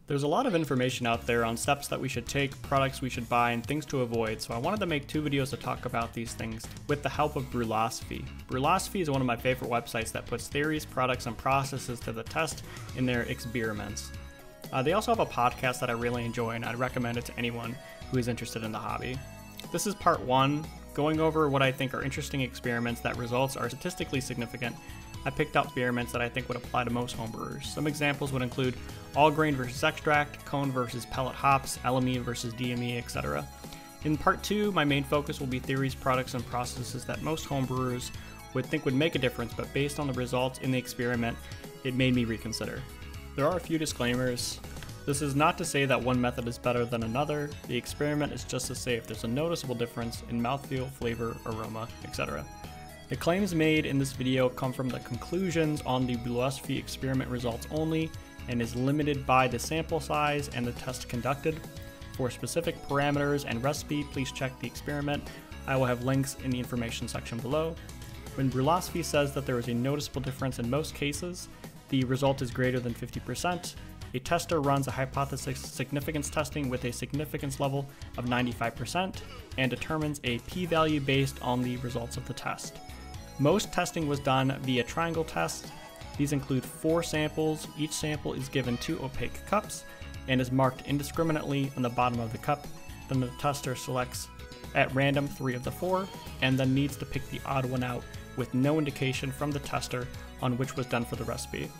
There's a lot of information out there on steps that we should take, products we should buy, and things to avoid, so I wanted to make 2 videos to talk about these things with the help of BRÜLOSOPHY. BRÜLOSOPHY is one of my favorite websites that puts theories, products, and processes to the test in their ExBEERiments. They also have a podcast that I really enjoy, and I'd recommend it to anyone who is interested in the hobby. This is part 1, going over what I think are interesting experiments that results are statistically significant. I picked out experiments that I think would apply to most homebrewers. Some examples would include all grain versus extract, cone versus pellet hops, LME versus DME, etc. In part 2, my main focus will be theories, products, and processes that most homebrewers would think would make a difference, but based on the results in the experiment, it made me reconsider. There are a few disclaimers. This is not to say that one method is better than another. The experiment is just to say if there's a noticeable difference in mouthfeel, flavor, aroma, etc. The claims made in this video come from the conclusions on the BRÜLOSOPHY experiment results only and is limited by the sample size and the test conducted. For specific parameters and recipe, please check the experiment. I will have links in the information section below. When BRÜLOSOPHY says that there is a noticeable difference in most cases, the result is greater than 50%. A tester runs a hypothesis significance testing with a significance level of 95% and determines a p-value based on the results of the test. Most testing was done via triangle tests. These include 4 samples. Each sample is given 2 opaque cups and is marked indiscriminately on the bottom of the cup. Then the tester selects at random 3 of the 4 and then needs to pick the odd one out with no indication from the tester on which was done for the recipe.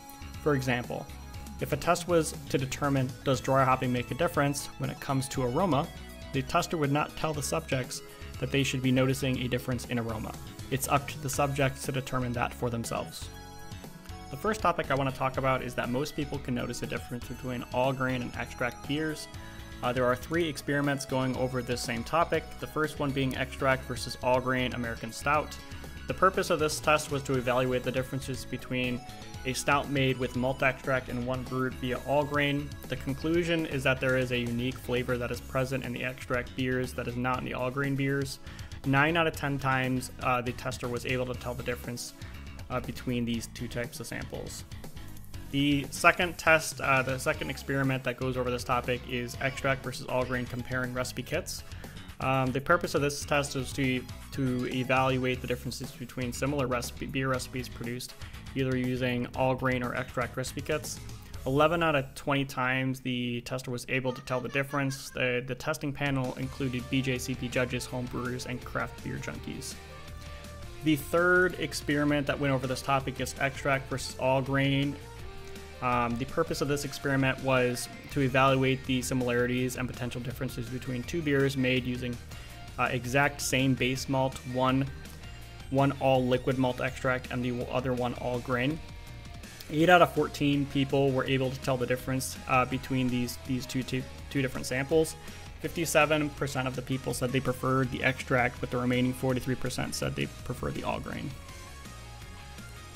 For example, if a test was to determine does dry hopping make a difference when it comes to aroma, the tester would not tell the subjects that they should be noticing a difference in aroma. It's up to the subjects to determine that for themselves. The first topic I want to talk about is that most people can notice a difference between all grain and extract beers. There are 3 experiments going over this same topic, the first one being extract versus all grain American stout. The purpose of this test was to evaluate the differences between a stout made with malt extract and one brewed via all grain. The conclusion is that there is a unique flavor that is present in the extract beers that is not in the all grain beers. 9 out of 10 times the tester was able to tell the difference between these 2 types of samples. The second test, the second experiment that goes over this topic is extract versus all grain comparing recipe kits. The purpose of this test is to evaluate the differences between similar beer recipes produced either using all grain or extract recipe kits. 11 out of 20 times the tester was able to tell the difference. The testing panel included BJCP judges, homebrewers, and craft beer junkies. The third experiment that went over this topic is extract versus all grain. The purpose of this experiment was to evaluate the similarities and potential differences between 2 beers made using exact same base malt, one all liquid malt extract and the other one all grain. 8 out of 14 people were able to tell the difference between these two different samples. 57% of the people said they preferred the extract, with the remaining 43% said they preferred the all grain.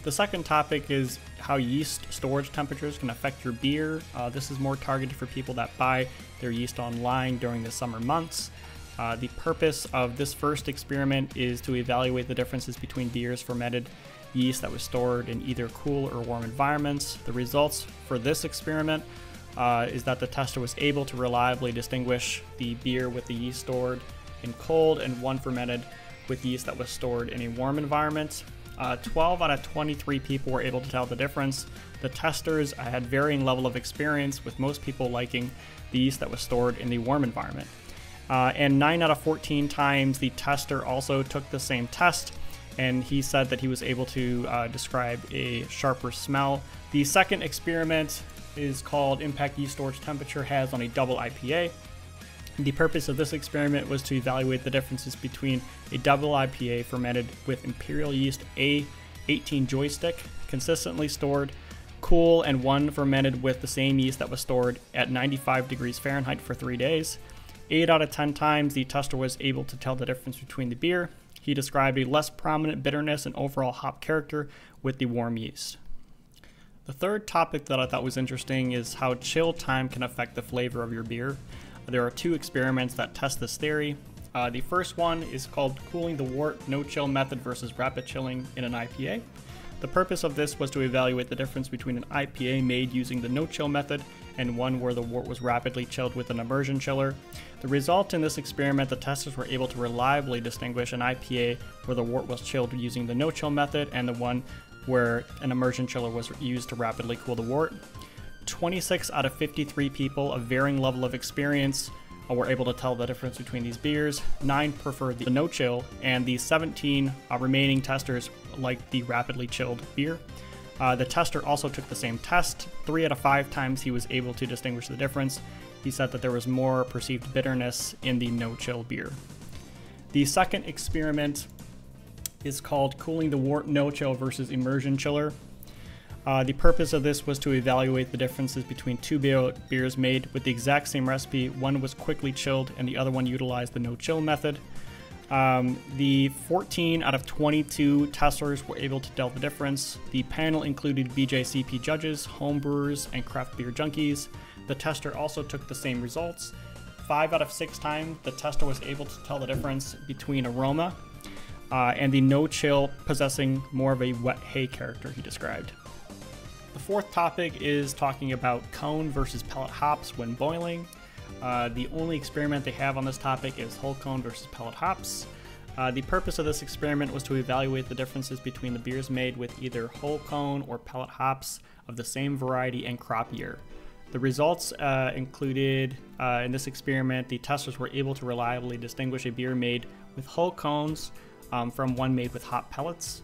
The second topic is how yeast storage temperatures can affect your beer. This is more targeted for people that buy their yeast online during the summer months. The purpose of this first experiment is to evaluate the differences between beers fermented yeast that was stored in either cool or warm environments. The results for this experiment is that the tester was able to reliably distinguish the beer with the yeast stored in cold and one fermented with yeast that was stored in a warm environment. 12 out of 23 people were able to tell the difference. The testers had varying level of experience, with most people liking the yeast that was stored in the warm environment. And 9 out of 14 times the tester also took the same test, and he said that he was able to describe a sharper smell. The second experiment is called Impact Yeast Storage Temperature Has on a Double IPA. The purpose of this experiment was to evaluate the differences between a double IPA fermented with imperial yeast A18 joystick, consistently stored cool, and one fermented with the same yeast that was stored at 95 degrees Fahrenheit for 3 days. 8 out of 10 times the tester was able to tell the difference between the beer. He described a less prominent bitterness and overall hop character with the warm yeast. The third topic that I thought was interesting is how chill time can affect the flavor of your beer. There are 2 experiments that test this theory. The first one is called Cooling the Wort No-Chill Method versus Rapid Chilling in an IPA. The purpose of this was to evaluate the difference between an IPA made using the no-chill method and one where the wort was rapidly chilled with an immersion chiller. The result in this experiment, the testers were able to reliably distinguish an IPA where the wort was chilled using the no-chill method and the one where an immersion chiller was used to rapidly cool the wort. 26 out of 53 people of varying level of experience were able to tell the difference between these beers. 9 preferred the no-chill, and the 17 remaining testers liked the rapidly chilled beer. The tester also took the same test. 3 out of 5 times he was able to distinguish the difference. He said that there was more perceived bitterness in the no-chill beer. The second experiment is called Cooling the Wort No-Chill versus Immersion Chiller. The purpose of this was to evaluate the differences between two beers made with the exact same recipe. One was quickly chilled and the other one utilized the no-chill method. The 14 out of 22 testers were able to tell the difference. The panel included BJCP judges, homebrewers, and craft beer junkies. The tester also took the same results. 5 out of 6 times, the tester was able to tell the difference between aroma and the no-chill possessing more of a wet hay character, he described. The fourth topic is talking about cone versus pellet hops when boiling. The only experiment they have on this topic is whole cone versus pellet hops. The purpose of this experiment was to evaluate the differences between the beers made with either whole cone or pellet hops of the same variety and crop year. The results included, in this experiment, the testers were able to reliably distinguish a beer made with whole cones from one made with hop pellets.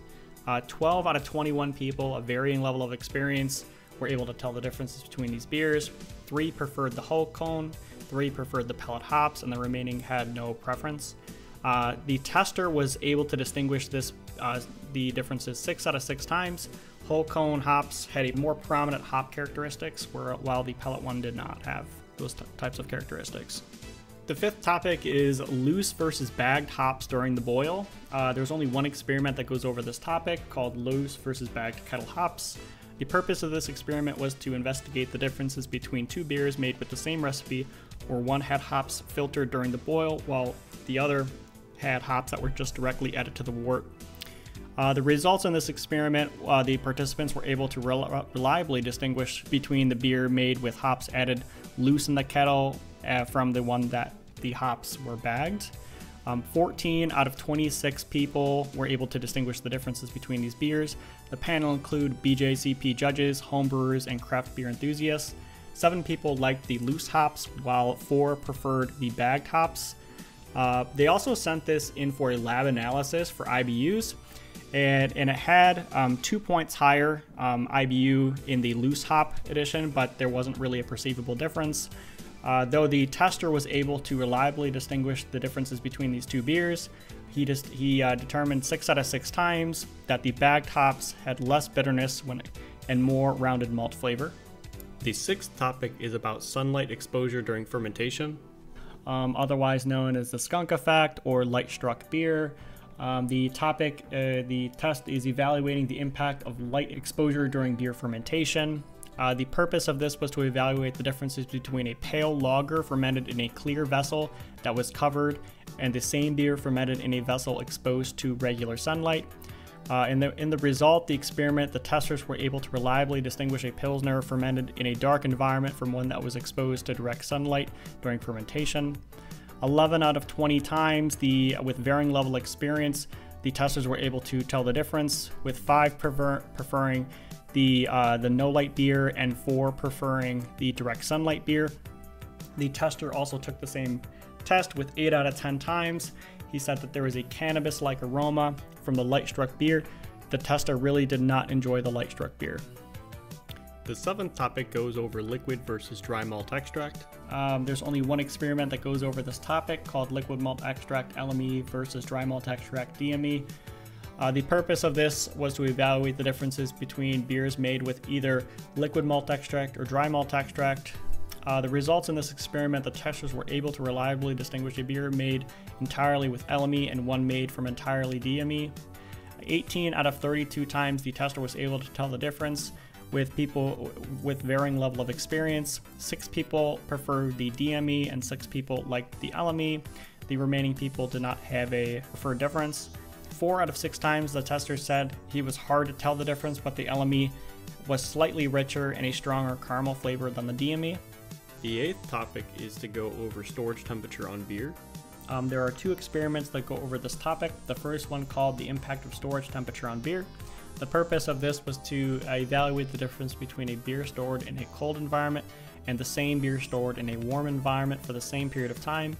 12 out of 21 people of varying level of experience were able to tell the differences between these beers. 3 preferred the whole cone, 3 preferred the pellet hops, and the remaining had no preference. The tester was able to distinguish the differences 6 out of 6 times. Whole cone hops had a more prominent hop characteristics, while the pellet one did not have those types of characteristics. The fifth topic is loose versus bagged hops during the boil. There's only one experiment that goes over this topic called loose versus bagged kettle hops. The purpose of this experiment was to investigate the differences between two beers made with the same recipe, where one had hops filtered during the boil while the other had hops that were just directly added to the wort. The results in this experiment, the participants were able to reliably distinguish between the beer made with hops added loose in the kettle from the one that the hops were bagged. 14 out of 26 people were able to distinguish the differences between these beers. The panel include BJCP judges, homebrewers, and craft beer enthusiasts. 7 people liked the loose hops, while 4 preferred the bagged hops. They also sent this in for a lab analysis for IBUs, and it had 2 points higher IBU in the loose hop edition, but there wasn't really a perceivable difference. Though the tester was able to reliably distinguish the differences between these two beers, he determined 6 out of 6 times that the bagged hops had less bitterness and more rounded malt flavor. The sixth topic is about sunlight exposure during fermentation, otherwise known as the skunk effect or light-struck beer. The test is evaluating the impact of light exposure during beer fermentation. The purpose of this was to evaluate the differences between a pale lager fermented in a clear vessel that was covered and the same beer fermented in a vessel exposed to regular sunlight. In the result, the experiment, the testers were able to reliably distinguish a Pilsner fermented in a dark environment from one that was exposed to direct sunlight during fermentation. 11 out of 20 times, with varying level experience, the testers were able to tell the difference, with 5 preferring the no light beer and 4 preferring the direct sunlight beer. The tester also took the same test with 8 out of 10 times. He said that there was a cannabis-like aroma from the light-struck beer. The tester really did not enjoy the light-struck beer. The seventh topic goes over liquid versus dry malt extract. There's only one experiment that goes over this topic called liquid malt extract LME versus dry malt extract DME. The purpose of this was to evaluate the differences between beers made with either liquid malt extract or dry malt extract. The results in this experiment, the testers were able to reliably distinguish a beer made entirely with LME and one made from entirely DME. 18 out of 32 times the tester was able to tell the difference, with people with varying level of experience. 6 people preferred the DME and 6 people liked the LME. The remaining people did not have a preferred difference. 4 out of 6 times the tester said he was hard to tell the difference, but the LME was slightly richer and a stronger caramel flavor than the DME. The eighth topic is to go over storage temperature on beer. There are two experiments that go over this topic. The first one called the impact of storage temperature on beer. The purpose of this was to evaluate the difference between a beer stored in a cold environment and the same beer stored in a warm environment for the same period of time.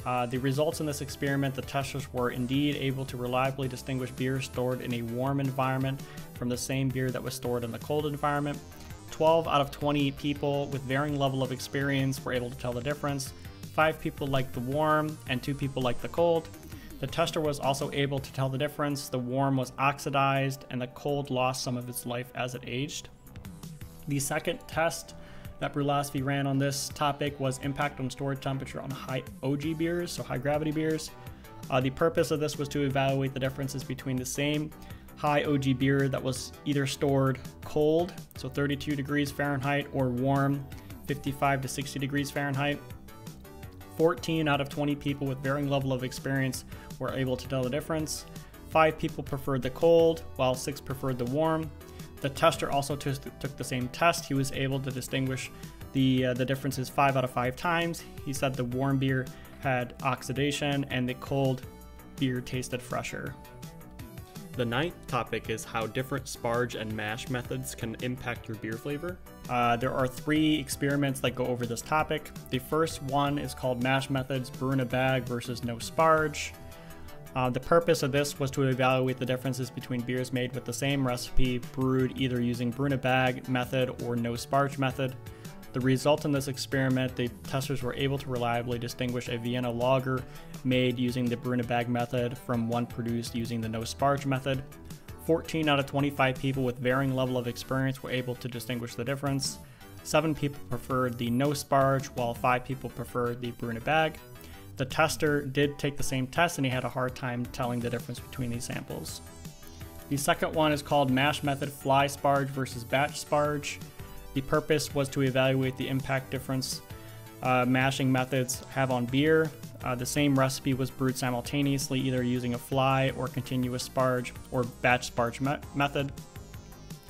The results in this experiment, the testers were indeed able to reliably distinguish beer stored in a warm environment from the same beer that was stored in the cold environment. 12 out of 20 people with varying level of experience were able to tell the difference. 5 people liked the warm and 2 people liked the cold. The tester was also able to tell the difference. The warm was oxidized and the cold lost some of its life as it aged. The second test that BRÜLOSOPHY ran on this topic was impact on storage temperature on high OG beers, so high gravity beers. The purpose of this was to evaluate the differences between the same high OG beer that was either stored cold, so 32 degrees Fahrenheit, or warm, 55 to 60 degrees Fahrenheit. 14 out of 20 people with varying level of experience were able to tell the difference. 5 people preferred the cold, while 6 preferred the warm. The tester also took the same test. He was able to distinguish the differences 5 out of 5 times. He said the warm beer had oxidation and the cold beer tasted fresher. The ninth topic is how different sparge and mash methods can impact your beer flavor. There are 3 experiments that go over this topic. The first one is called mash methods, brew in a bag versus no sparge. The purpose of this was to evaluate the differences between beers made with the same recipe, brewed either using brew in a bag method or no sparge method. The result in this experiment, the testers were able to reliably distinguish a Vienna lager made using the brew in a bag method from one produced using the no sparge method. 14 out of 25 people with varying level of experience were able to distinguish the difference. 7 people preferred the no sparge, while 5 people preferred the brew in a bag. The tester did take the same test and he had a hard time telling the difference between these samples. The second one is called mash method fly sparge versus batch sparge. The purpose was to evaluate the impact difference mashing methods have on beer. The same recipe was brewed simultaneously, either using a fly or continuous sparge or batch sparge method.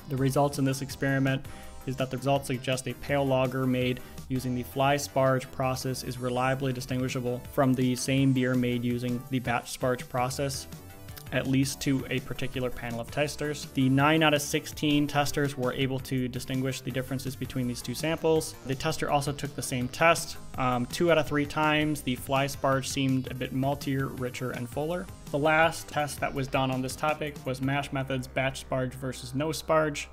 The results in this experiment is that the results suggest a pale lager made using the fly sparge process is reliably distinguishable from the same beer made using the batch sparge process, at least to a particular panel of testers. The 9 out of 16 testers were able to distinguish the differences between these two samples. The tester also took the same test. 2 out of 3 times, the fly sparge seemed a bit maltier, richer, and fuller. The last test that was done on this topic was mash methods, batch sparge versus no sparge.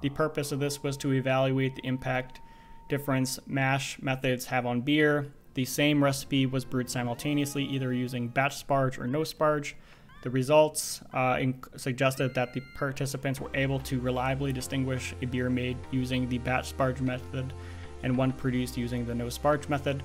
The purpose of this was to evaluate the impact difference mash methods have on beer. The same recipe was brewed simultaneously, either using batch sparge or no sparge. The results suggested that the participants were able to reliably distinguish a beer made using the batch sparge method and one produced using the no sparge method.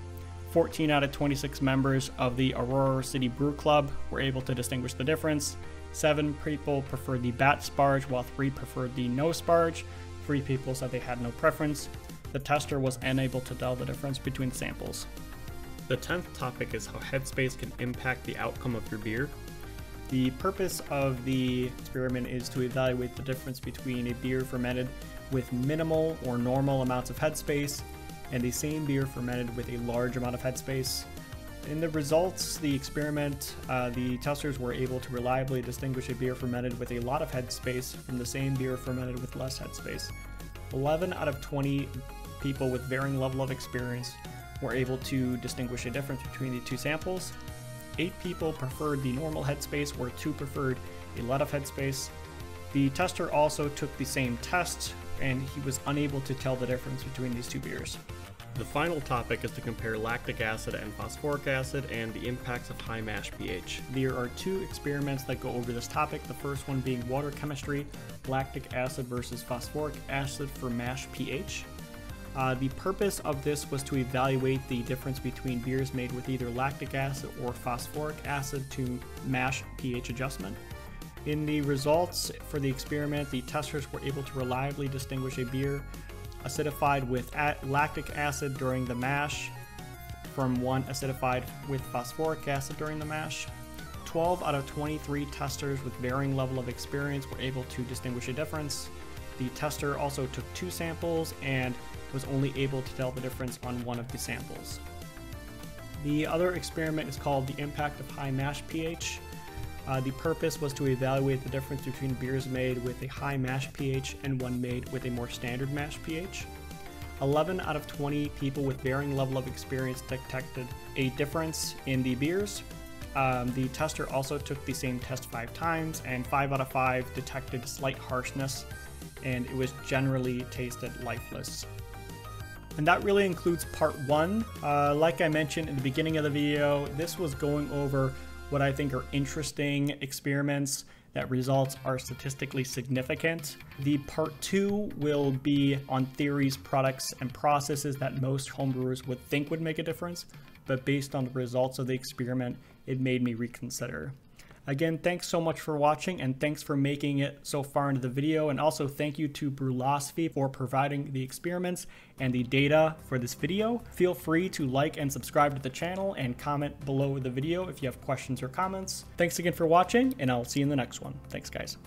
14 out of 26 members of the Aurora City Brew Club were able to distinguish the difference. 7 people preferred the batch sparge, while 3 preferred the no sparge. 3 people said they had no preference. The tester was unable to tell the difference between samples. The 10th topic is how Headspace can impact the outcome of your beer. The purpose of the experiment is to evaluate the difference between a beer fermented with minimal or normal amounts of headspace and the same beer fermented with a large amount of headspace. In the results, the experiment, the testers were able to reliably distinguish a beer fermented with a lot of headspace from the same beer fermented with less headspace. 11 out of 20 people with varying level of experience were able to distinguish a difference between the two samples. 8 people preferred the normal headspace, where 2 preferred a lot of headspace. The tester also took the same test, and he was unable to tell the difference between these 2 beers. The final topic is to compare lactic acid and phosphoric acid and the impacts of high mash pH. There are 2 experiments that go over this topic, the first one being water chemistry, lactic acid versus phosphoric acid for mash pH. The purpose of this was to evaluate the difference between beers made with either lactic acid or phosphoric acid to mash pH adjustment. In the results for the experiment, the testers were able to reliably distinguish a beer acidified with lactic acid during the mash from one acidified with phosphoric acid during the mash. 12 out of 23 testers with varying level of experience were able to distinguish a difference. The tester also took 2 samples and was only able to tell the difference on one of the samples. The other experiment is called the impact of high mash pH. The purpose was to evaluate the difference between beers made with a high mash pH and one made with a more standard mash pH. 11 out of 20 people with varying level of experience detected a difference in the beers. The tester also took the same test 5 times, and 5 out of 5 detected slight harshness, and it was generally tasted lifeless. And that really includes part 1. Like I mentioned in the beginning of the video, this was going over what I think are interesting experiments that results are statistically significant. The part 2 will be on theories, products, and processes that most homebrewers would think would make a difference, but based on the results of the experiment, it made me reconsider. Again, thanks so much for watching, and thanks for making it so far into the video, and also thank you to BRÜLOSOPHY for providing the experiments and the data for this video. Feel free to like and subscribe to the channel and comment below the video if you have questions or comments. Thanks again for watching, and I'll see you in the next one. Thanks, guys.